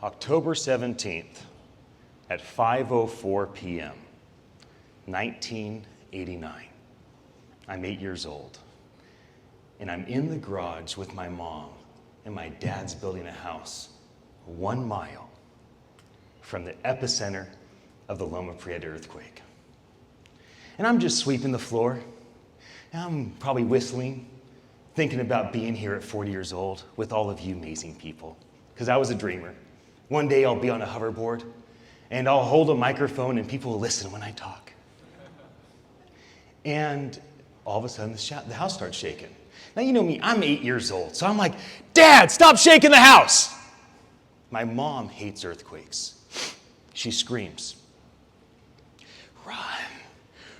October 17th at 5:04 p.m., 1989. I'm 8 years old, and I'm in the garage with my mom, and my dad's building a house 1 mile from the epicenter of the Loma Prieta earthquake. And I'm just sweeping the floor, and I'm probably whistling, thinking about being here at 40 years old with all of you amazing people, because I was a dreamer. One day I'll be on a hoverboard, and I'll hold a microphone, and people will listen when I talk. And all of a sudden, the house starts shaking. Now, you know me, I'm 8 years old, so I'm like, Dad, stop shaking the house! My mom hates earthquakes. She screams, run,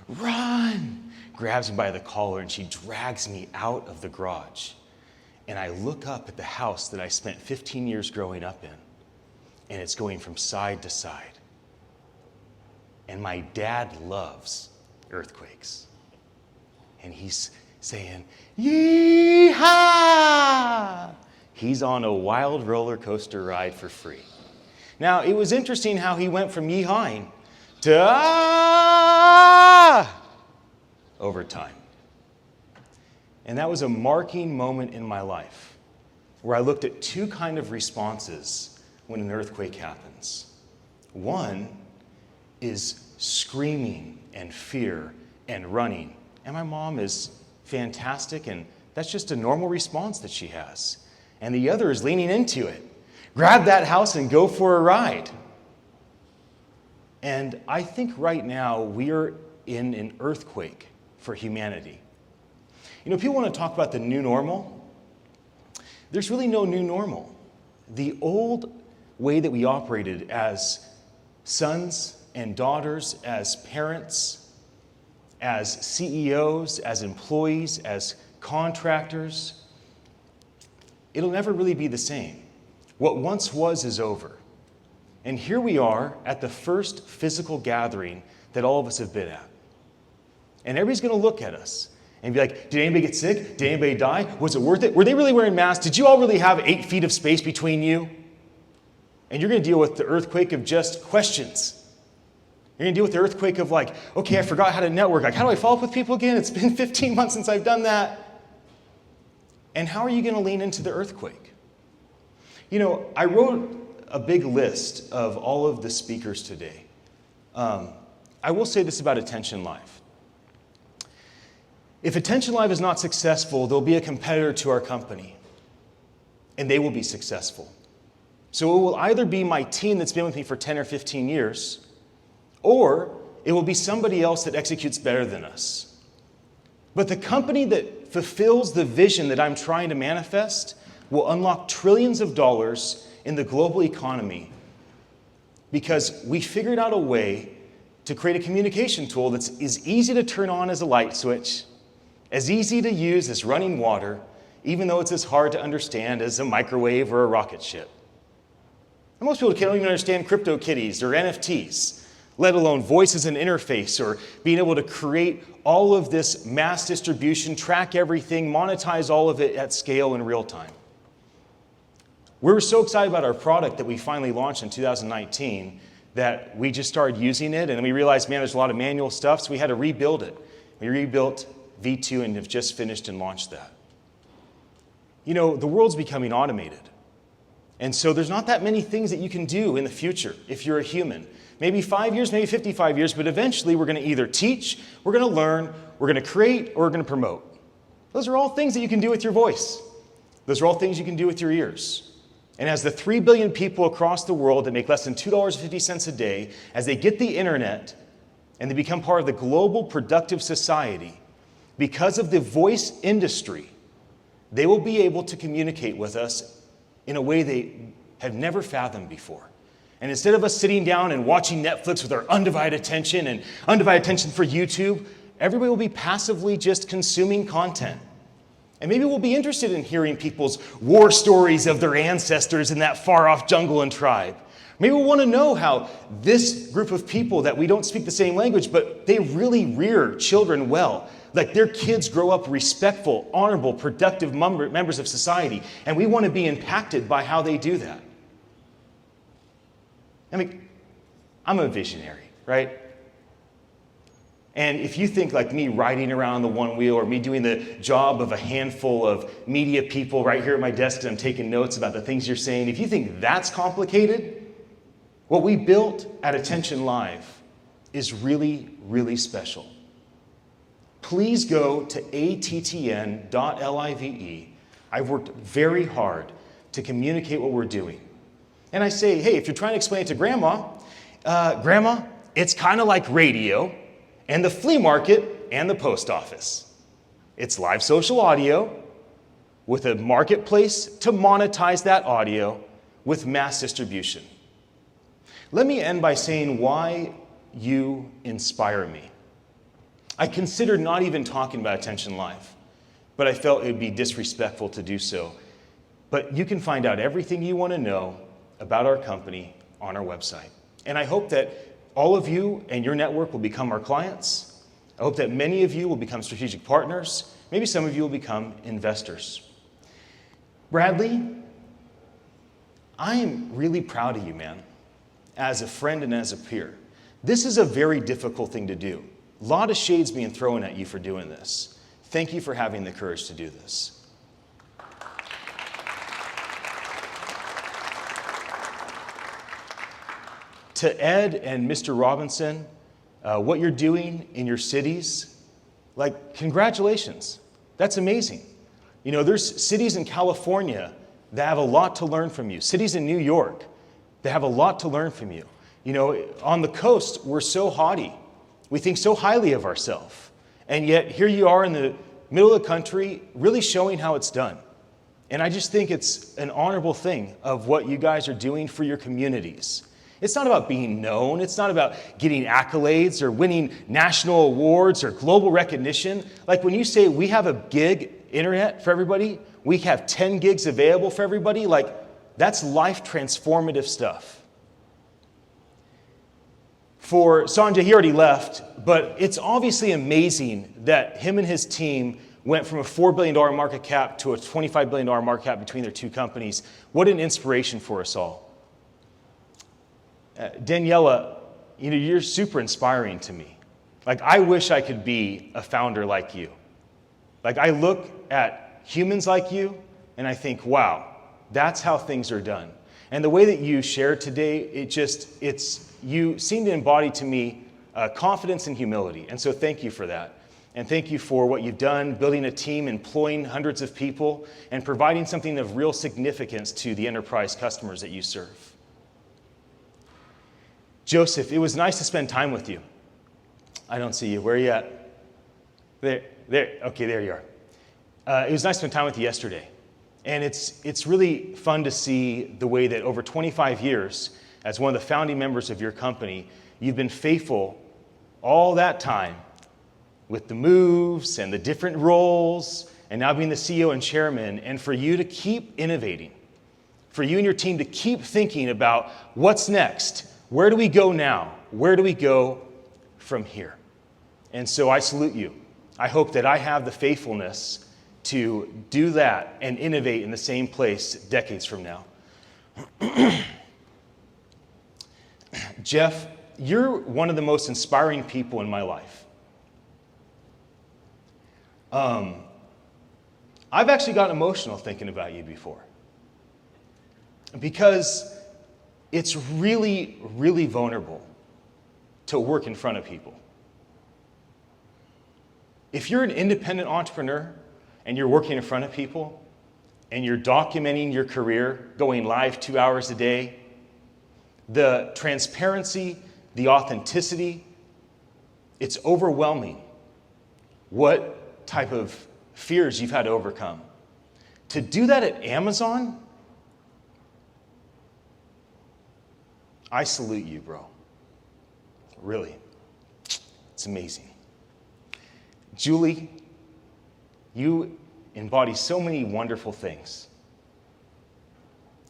run, grabs me by the collar, and she drags me out of the garage. And I look up at the house that I spent 15 years growing up in, and it's going from side to side. And my dad loves earthquakes. And he's saying, yee-haw! He's on a wild roller coaster ride for free. Now, it was interesting how he went from yee-hawing to ah over time. And that was a marking moment in my life where I looked at two kind of responses when an earthquake happens. One is screaming and fear and running. And my mom is fantastic, and that's just a normal response that she has. And the other is leaning into it. Grab that house and go for a ride. And I think right now we are in an earthquake for humanity. You know, people want to talk about the new normal. There's really no new normal. The old way that we operated as sons and daughters, as parents, as CEOs, as employees, as contractors, it'll never really be the same. What once was is over. And here we are at the first physical gathering that all of us have been at. And everybody's going to look at us and be like, did anybody get sick? Did anybody die? Was it worth it? Were they really wearing masks? Did you all really have 8 feet of space between you? And you're going to deal with the earthquake of just questions. You're going to deal with the earthquake of like, okay, I forgot how to network. Like, how do I follow up with people again? It's been 15 months since I've done that. And how are you going to lean into the earthquake? You know, I wrote a big list of all of the speakers today. I will say this about Attention Live. If Attention Live is not successful, there'll be a competitor to our company, and they will be successful. So it will either be my team that's been with me for 10 or 15 years, or it will be somebody else that executes better than us. But the company that fulfills the vision that I'm trying to manifest will unlock trillions of dollars in the global economy because we figured out a way to create a communication tool that's as easy to turn on as a light switch, as easy to use as running water, even though it's as hard to understand as a microwave or a rocket ship. And most people can't even understand CryptoKitties or NFTs, let alone voice as an interface or being able to create all of this mass distribution, track everything, monetize all of it at scale in real time. We were so excited about our product that we finally launched in 2019 that we just started using it, and then we realized, man, there's a lot of manual stuff, so we had to rebuild it. We rebuilt V2 and have just finished and launched that. You know, the world's becoming automated. And so there's not that many things that you can do in the future if you're a human. Maybe 5 years, maybe 55 years, but eventually we're going to either teach, we're going to learn, we're going to create, or we're going to promote. Those are all things that you can do with your voice. Those are all things you can do with your ears. And as the 3 billion people across the world that make less than $2.50 a day, as they get the internet and they become part of the global productive society, because of the voice industry, they will be able to communicate with us in a way they have never fathomed before. And instead of us sitting down and watching Netflix with our undivided attention and undivided attention for YouTube, everybody will be passively just consuming content. And maybe we'll be interested in hearing people's war stories of their ancestors in that far-off jungle and tribe. Maybe we'll want to know how this group of people that we don't speak the same language, but they really rear children well. Like their kids grow up respectful, honorable, productive members of society. And we want to be impacted by how they do that. I mean, I'm a visionary, right? And if you think like me riding around the one wheel or me doing the job of a handful of media people right here at my desk and I'm taking notes about the things you're saying, if you think that's complicated, what we built at Attention Live is really, really special. Please go to attn.live. I've worked very hard to communicate what we're doing. And I say, hey, if you're trying to explain it to Grandma, Grandma, it's kind of like radio and the flea market and the post office. It's live social audio with a marketplace to monetize that audio with mass distribution. Let me end by saying why you inspire me. I considered not even talking about Attention Live, but I felt it would be disrespectful to do so. But you can find out everything you want to know about our company on our website. And I hope that all of you and your network will become our clients. I hope that many of you will become strategic partners. Maybe some of you will become investors. Bradley, I am really proud of you, man, as a friend and as a peer. This is a very difficult thing to do. A lot of shades being thrown at you for doing this. Thank you for having the courage to do this. To Ed and Mr. Robinson, what you're doing in your cities, like, congratulations. That's amazing. You know, there's cities in California that have a lot to learn from you. Cities in New York that have a lot to learn from you. You know, on the coast, we're so haughty. We think so highly of ourselves. And yet, here you are in the middle of the country, really showing how it's done. And I just think it's an honorable thing of what you guys are doing for your communities. It's not about being known. It's not about getting accolades or winning national awards or global recognition. Like when you say we have a gig internet for everybody, we have 10 gigs available for everybody, like that's life transformative stuff. For Sanjay, he already left, but it's obviously amazing that him and his team went from a $4 billion market cap to a $25 billion market cap between their two companies. What an inspiration for us all. Daniela, you know, you're super inspiring to me. Like, I wish I could be a founder like you. Like, I look at humans like you, and I think, wow, that's how things are done. And the way that you shared today, you seem to embody to me confidence and humility. And so thank you for that. And thank you for what you've done, building a team, employing hundreds of people, and providing something of real significance to the enterprise customers that you serve. Joseph, it was nice to spend time with you. I don't see you. Where are you at? There. Okay, there you are. It was nice to spend time with you yesterday. And it's really fun to see the way that over 25 years, as one of the founding members of your company, you've been faithful all that time with the moves and the different roles, and now being the CEO and chairman, and for you to keep innovating, for you and your team to keep thinking about what's next. Where do we go now? Where do we go from here? And so I salute you. I hope that I have the faithfulness to do that and innovate in the same place decades from now. Jeff, you're one of the most inspiring people in my life. I've actually gotten emotional thinking about you before. Because it's really, really vulnerable to work in front of people. If you're an independent entrepreneur and you're working in front of people and you're documenting your career, going live 2 hours a day, the transparency, the authenticity, it's overwhelming what type of fears you've had to overcome. To do that at Amazon, I salute you, bro. Really. It's amazing. Julie, you embody so many wonderful things.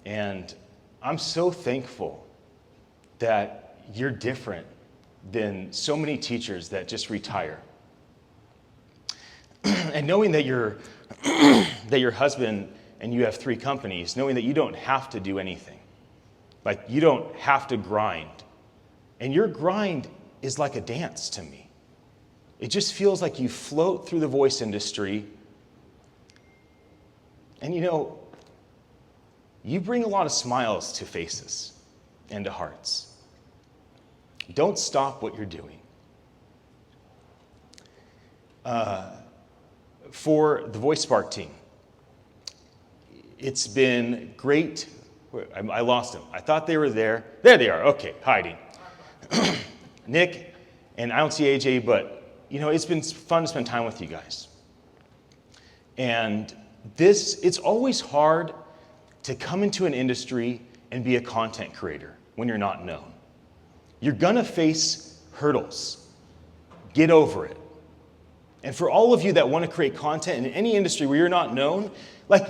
And I'm so thankful that you're different than so many teachers that just retire. And knowing that your husband and you have 3 companies, knowing that you don't have to do anything. Like, you don't have to grind. And your grind is like a dance to me. It just feels like you float through the voice industry. And you bring a lot of smiles to faces and to hearts. Don't stop what you're doing. For the VoiceSpark team, it's been great. I lost them. I thought they were there. There they are. Okay, hiding. Nick, and I don't see AJ, but it's been fun to spend time with you guys. And it's always hard to come into an industry and be a content creator when you're not known. You're gonna face hurdles. Get over it. And for all of you that want to create content in any industry where you're not known,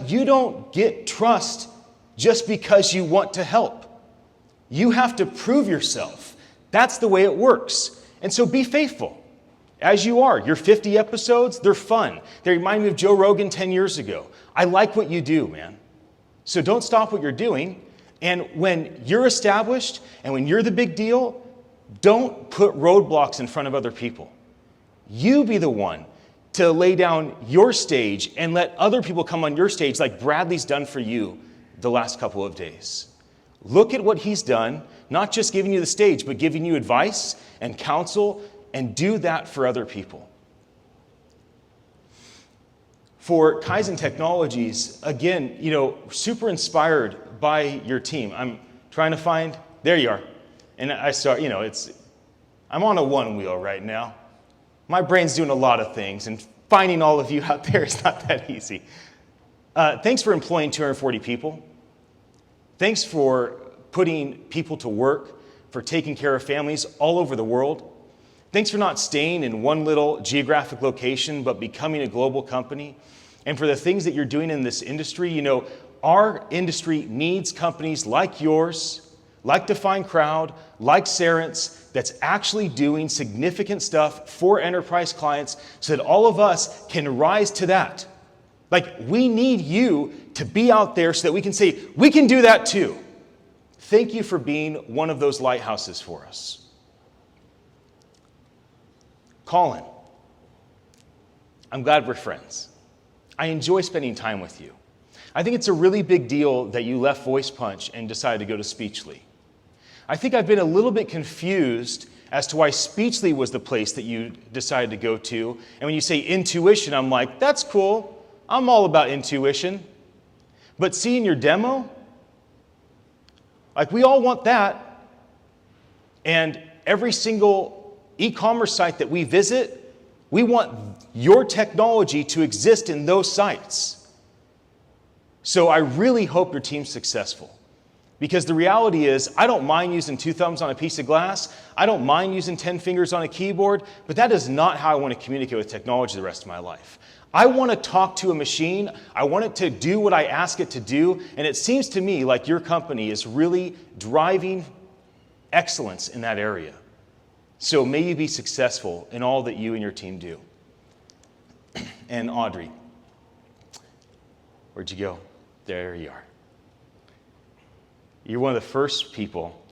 you don't get trust just because you want to help. You have to prove yourself. That's the way it works. And so be faithful, as you are. Your 50 episodes, they're fun. They remind me of Joe Rogan 10 years ago. I like what you do, man. So don't stop what you're doing. And when you're established and when you're the big deal, don't put roadblocks in front of other people. You be the one to lay down your stage and let other people come on your stage like Bradley's done for you the last couple of days. Look at what he's done, not just giving you the stage, but giving you advice and counsel, and do that for other people. For Kaizen Technologies, again, super inspired by your team. I'm trying to find, there you are. And I saw, I'm on a one wheel right now. My brain's doing a lot of things, and finding all of you out there is not that easy. Thanks for employing 240 people. Thanks for putting people to work, for taking care of families all over the world. Thanks for not staying in one little geographic location, but becoming a global company. And for the things that you're doing in this industry, our industry needs companies like yours, like Define Crowd, like Cerence, that's actually doing significant stuff for enterprise clients so that all of us can rise to that. We need you to be out there so that we can say, we can do that too. Thank you for being one of those lighthouses for us. Colin, I'm glad we're friends. I enjoy spending time with you. I think it's a really big deal that you left VoicePunch and decided to go to Speechly. I think I've been a little bit confused as to why Speechly was the place that you decided to go to. And when you say intuition, I'm like, that's cool. I'm all about intuition. But seeing your demo, we all want that. And every single e-commerce site that we visit, we want your technology to exist in those sites. So I really hope your team's successful. Because the reality is, I don't mind using 2 thumbs on a piece of glass. I don't mind using 10 fingers on a keyboard, but that is not how I want to communicate with technology the rest of my life. I want to talk to a machine. I want it to do what I ask it to do. And it seems to me like your company is really driving excellence in that area. So may you be successful in all that you and your team do. And Audrey, where'd you go? There you are. You're one of the first people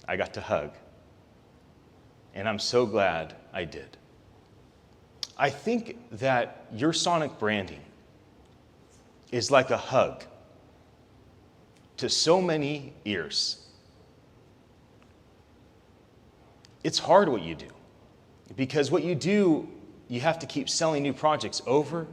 I got to hug. And I'm so glad I did. I think that your sonic branding is like a hug to so many ears. It's hard what you do, because what you do, you have to keep selling new projects over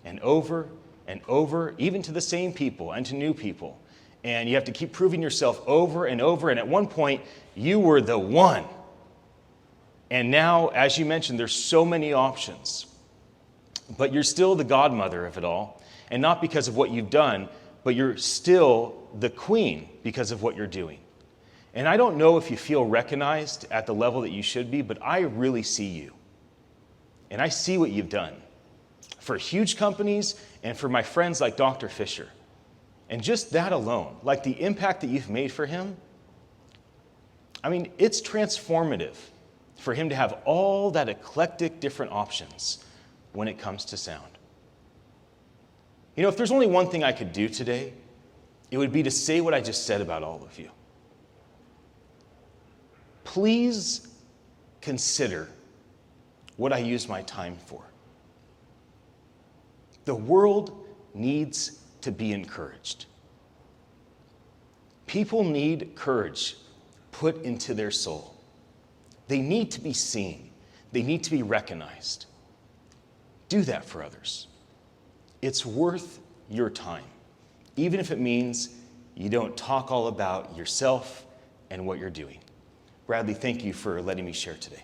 and over and over, even to the same people and to new people. And you have to keep proving yourself over and over. And at one point, you were the one. And now, as you mentioned, there's so many options. But you're still the godmother of it all. And not because of what you've done, but you're still the queen because of what you're doing. And I don't know if you feel recognized at the level that you should be, but I really see you. And I see what you've done for huge companies and for my friends like Dr. Fisher. And just that alone, the impact that you've made for him, it's transformative for him to have all that eclectic different options when it comes to sound. If there's only one thing I could do today, it it would be to say what I just said about all of you. Please consider what I use my time for. The world needs to be encouraged. People need courage put into their soul. They need to be seen. They need to be recognized. Do that for others. It's worth your time, even if it means you don't talk all about yourself and what you're doing. Bradley, thank you for letting me share today.